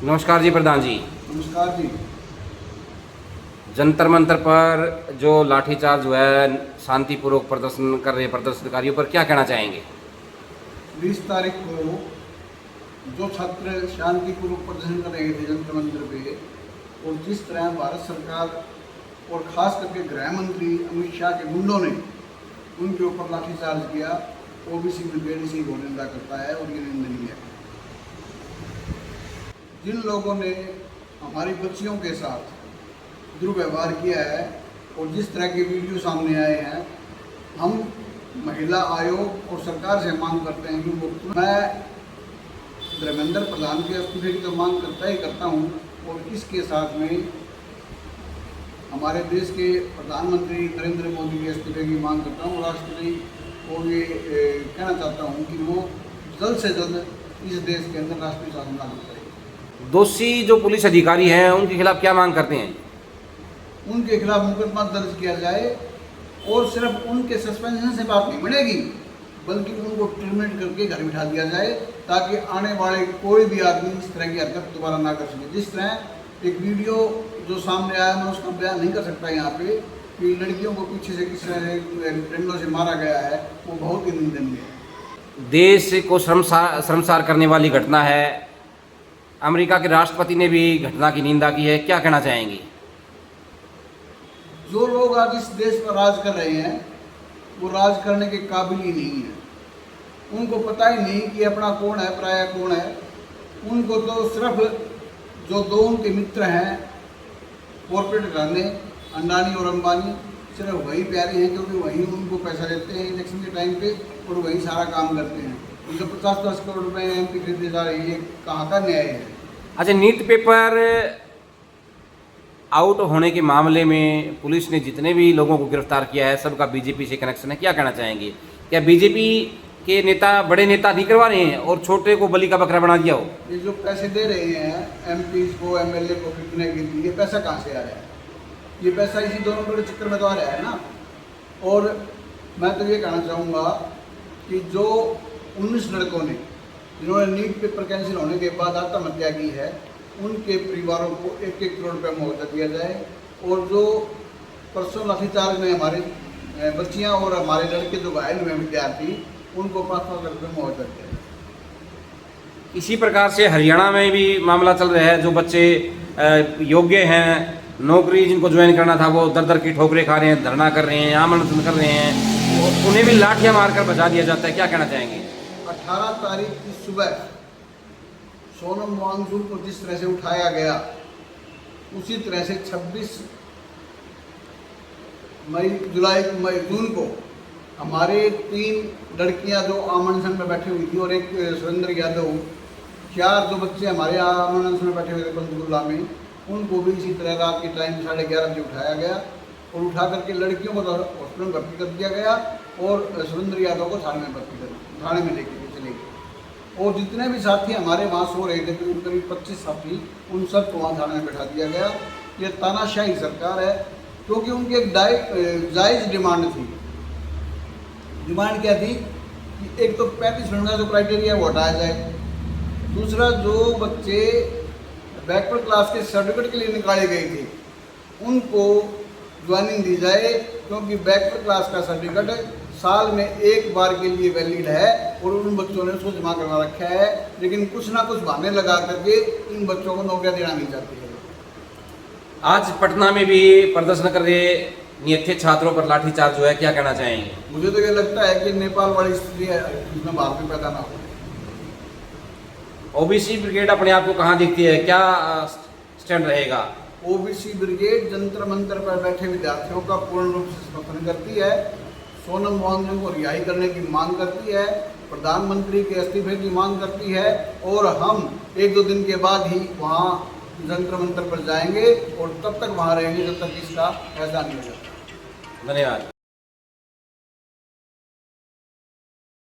नमस्कार जी प्रधान जी। नमस्कार जी। जंतर मंतर पर जो लाठीचार्ज हुआ है, शांतिपूर्वक प्रदर्शन कर रहे प्रदर्शनकारियों पर क्या कहना चाहेंगे? 20 तारीख को जो छात्र शांतिपूर्वक प्रदर्शन कर रहे थे जंतर मंतर पे, और जिस तरह भारत सरकार और ख़ास करके गृह मंत्री अमित शाह के गुंडों ने उनके ऊपर लाठीचार्ज किया, ओबीसी ब्रिगेड इसी को निंदा करता है और ये निंदनीय है। जिन लोगों ने हमारी बच्चियों के साथ दुर्व्यवहार किया है और जिस तरह के वीडियो सामने आए हैं, हम महिला आयोग और सरकार से मांग करते हैं कि वो, मैं धर्मेंद्र प्रधान के इस्तीफे की तो मांग करता हूँ और इसके साथ में हमारे देश के प्रधानमंत्री नरेंद्र मोदी के इस्तीफे की मांग करता हूँ। राष्ट्रपति को ये कहना चाहता हूँ कि वो जल्द से जल्द इस देश के अंदर राष्ट्रीय शासन लागू करें। दोषी जो पुलिस अधिकारी हैं उनके खिलाफ क्या मांग करते हैं? उनके खिलाफ मुकदमा दर्ज किया जाए और सिर्फ उनके सस्पेंशन से बात नहीं बनेगी, बल्कि उनको टर्मिनेट करके घर बिठा दिया जाए, ताकि आने वाले कोई भी आदमी इस तरह की हरकत दोबारा ना कर सके। जिस तरह एक वीडियो जो सामने आया, मैं उसका बयान नहीं कर सकता यहाँ पे, कि लड़कियों को पीछे से किस तरह डंडों से मारा गया है, वो बहुत ही निंदनीय है। देश को शर्मसार करने वाली घटना है। अमेरिका के राष्ट्रपति ने भी घटना की निंदा की है, क्या कहना चाहेंगे? जो लोग आज इस देश पर राज कर रहे हैं वो राज करने के काबिल ही नहीं है। उनको पता ही नहीं कि अपना कौन है, पराया कौन है। उनको तो सिर्फ जो दो उनके मित्र हैं कॉर्पोरेट घराने, अंडानी और अंबानी, सिर्फ वही प्यारे हैं, क्योंकि वही उनको पैसा देते हैं इलेक्शन के टाइम पे और वही सारा काम करते हैं। उनसे 50-10 करोड़ रुपए एमपी खरीदे जा रहे हैं, ये कहाँ का न्याय है? अच्छा, नीट पेपर आउट होने के मामले में पुलिस ने जितने भी लोगों को गिरफ्तार किया है, सबका बीजेपी से कनेक्शन है, क्या कहना चाहेंगे? क्या बीजेपी के नेता बड़े नेता नहीं करवा रहे हैं और छोटे को बलि का बकरा बना दिया हो? ये जो पैसे दे रहे हैं एमपी को, एमएलए को खरीदने के लिए, ये पैसा कहाँ से आ रहा है? ये पैसा इसी दोनों बड़े चक्कर में तो आ रहा है ना। और मैं तो ये कहना चाहूँगा कि जो 19 लड़कों ने जिन्होंने नीट पेपर कैंसिल होने के बाद आत्महत्या की है, उनके परिवारों को 1-1 करोड़ रुपये मुआवजा दिया जाए, और जो परसों लाठीचार्ज में हमारे बच्चियां और हमारे लड़के जो घायल हुए विद्यार्थी, उनको 5-5 लाख रुपये मुआवजा दिया जाए। इसी प्रकार से हरियाणा में भी मामला चल रहा है। जो बच्चे योग्य हैं, नौकरी जिनको ज्वाइन करना था, वो दर दर की ठोकरें खा रहे हैं, धरना कर रहे हैं, आंदोलन कर रहे हैं, और उन्हें भी लाठियाँ मारकर बचा दिया जाता है, क्या कहना चाहेंगे? 18 तारीख की सुबह सोनम वांगचुक को जिस तरह से उठाया गया, उसी तरह से 26 जून को हमारे 3 लड़कियां जो आमंत्रण में बैठी हुई थी और एक सुरेंद्र यादव, 4 जो बच्चे हमारे आमंत्रण में बैठे हुए थे पंचकुला में, उनको भी इसी तरह रात के टाइम 11:30 बजे उठाया गया और उठा करके लड़कियों को हॉस्पिटल में भर्ती कर दिया गया और सुरेंद्र यादव को थाने में लेके चले गए। और जितने भी साथी हमारे वहाँ सो रहे थे, करीब 25 साथी, उन सब को वहाँ थाने में बैठा दिया गया। ये तानाशाही सरकार है, क्योंकि उनकी एक जायज़ डिमांड थी। डिमांड क्या थी कि एक तो 35 मिनट का जो क्राइटेरिया वो हटाया जाए, दूसरा जो बच्चे बैकवर्ड क्लास के सर्टिफिकेट के लिए निकाले गए थे उनको ज्वाइनिंग दी जाए, क्योंकि बैकवर्ड क्लास का सर्टिफिकेट साल में एक बार के लिए वैलिड है और उन बच्चों ने उसको जमा करवा रखा है, लेकिन कुछ ना कुछ बहाने लगा करके इन बच्चों को नौकरियां देना नहीं चाहती है। आज पटना में भी प्रदर्शन कर रहे निहत्थे छात्रों पर लाठीचार्ज हुआ है, क्या कहना चाहेंगे? मुझे तो ये लगता है कि नेपाल वाली स्थिति है, इसमें भारत में पैदा ना हो। ओबीसी ब्रिगेड अपने आप को कहाँ दिखती है, क्या स्टैंड रहेगा? ओबीसी ब्रिगेड जंतर मंतर पर बैठे विद्यार्थियों का पूर्ण रूप से समर्थन करती है, सोनम वांगचुक को रिहाई करने की मांग करती है, प्रधानमंत्री के इस्तीफे की मांग करती है, और हम 1-2 दिन के बाद ही वहाँ जंतर मंतर पर जाएंगे और तब तक वहाँ रहेंगे जब तक इसका फैसला नहीं हो जाता। धन्यवाद।